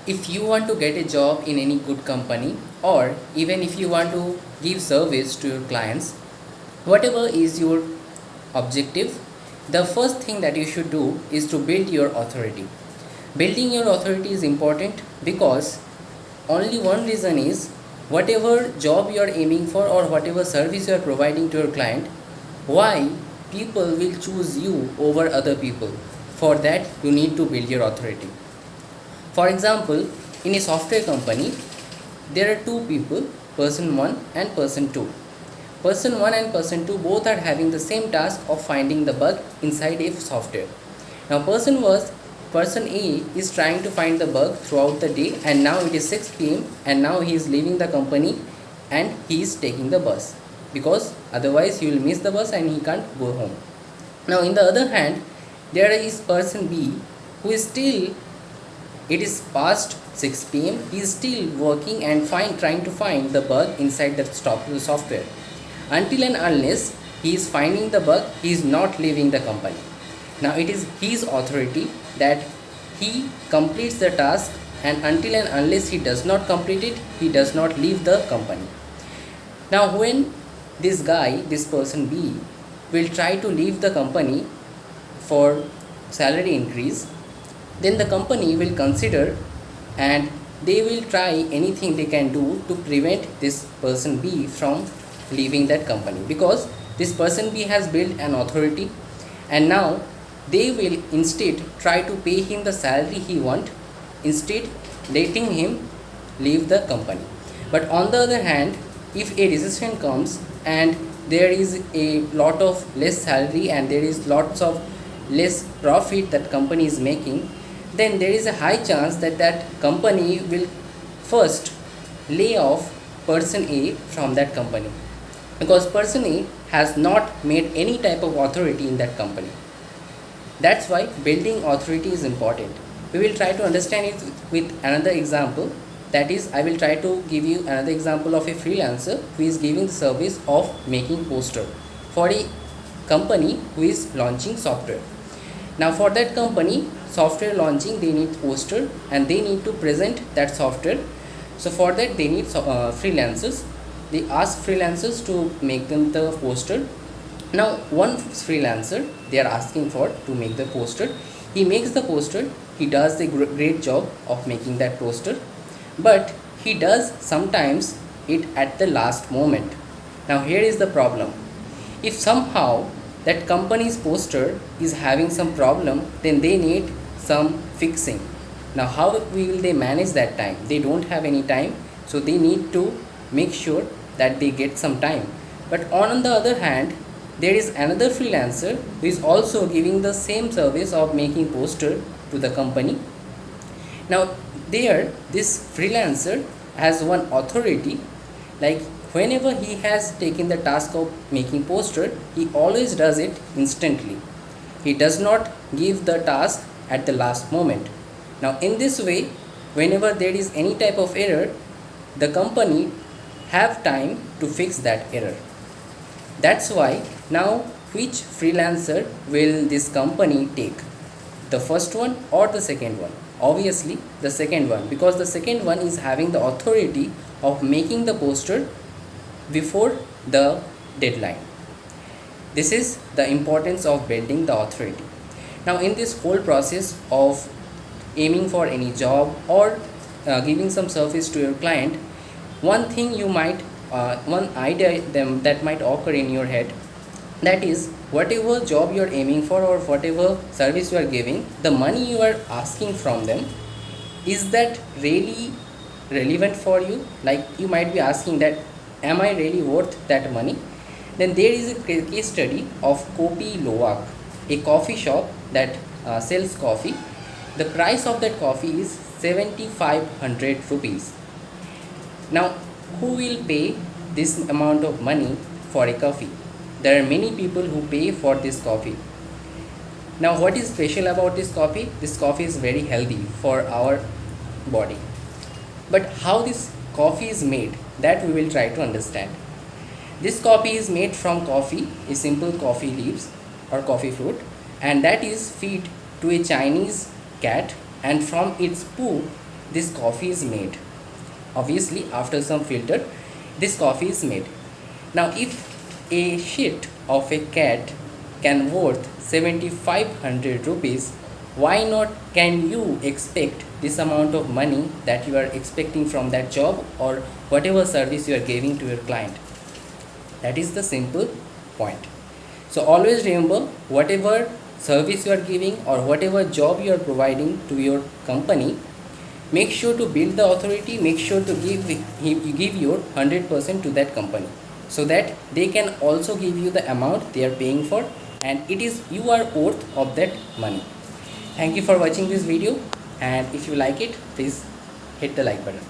If you want to get a job in any good company, or even if you want to give service to your clients, whatever is your objective, the first thing that you should do is to build your authority. Building your authority is important because only one reason is, whatever job you are aiming for or whatever service you are providing to your client, why people will choose you over other people. For that, you need to build your authority. For example, in a software company, there are two people, person 1 and person 2. Person 1 and person 2 both are having the same task of finding the bug inside a software. Now person A is trying to find the bug throughout the day, and now it is 6 p.m. and now he is leaving the company and he is taking the bus, because otherwise he will miss the bus and he can't go home. Now in the other hand, there is person B who is still, it is past 6 p.m. He is still working and trying to find the bug inside the software. Until and unless he is finding the bug, he is not leaving the company. Now it is his authority that he completes the task, and until and unless he does not complete it, he does not leave the company. Now when this person B will try to leave the company for salary increase, then the company will consider and they will try anything they can do to prevent this person B from leaving that company, because this person B has built an authority, and now they will instead try to pay him the salary he want, instead letting him leave the company. But on the other hand, if a recession comes and there is a lot of less salary and there is lots of less profit that company is making, then there is a high chance that that company will first lay off person A from that company, because person A has not made any type of authority in that company. That's why building authority is important. We will try to understand it with another example. That is, I will try to give you another example of a freelancer who is giving the service of making poster for a company who is launching software. Now for that company, software launching, they need poster and they need to present that software. So for that they need freelancers. They ask freelancers to make them the poster. Now one freelancer they are asking for to make the poster. He makes the poster. He does the great job of making that poster, but he does sometimes it at the last moment. Now here is the problem. If somehow that company's poster is having some problem, then they need some fixing. Now how will they manage that time? They don't have any time, so they need to make sure that they get some time. But on the other hand, there is another freelancer who is also giving the same service of making poster to the company. Now there, this freelancer has one authority, like whenever he has taken the task of making poster, he always does it instantly. He does not give the task at the last moment. Now in this way, whenever there is any type of error, the company have time to fix that error. That's why now which freelancer will this company take? The first one or the second one? Obviously the second one, because the second one is having the authority of making the poster before the deadline. This is the importance of building the authority. Now in this whole process of aiming for any job or giving some service to your client, one thing you might one idea that might occur in your head, that is, whatever job you are aiming for or whatever service you are giving, the money you are asking from them, is that really relevant for you? Like you might be asking that, am I really worth that money? Then there is a case study of Copi Luwak, a coffee shop that sells coffee. The price of that coffee is 7,500 rupees. Now who will pay this amount of money for a coffee? There are many people who pay for this coffee. Now what is special about this coffee? This coffee is very healthy for our body. But how this coffee is made, that we will try to understand. This coffee is made from coffee, a simple coffee leaves or coffee fruit, and that is feed to a Chinese cat, and from its poo this coffee is made. Obviously after some filter this coffee is made. Now if a shit of a cat can worth 7500 rupees, why not can you expect this amount of money that you are expecting from that job or whatever service you are giving to your client? That is the simple point. So always remember, whatever service you are giving or whatever job you are providing to your company, make sure to build the authority, make sure to give your 100% to that company, so that they can also give you the amount they are paying for, and it is you are worth of that money. Thank you for watching this video, and if you like it, please hit the like button.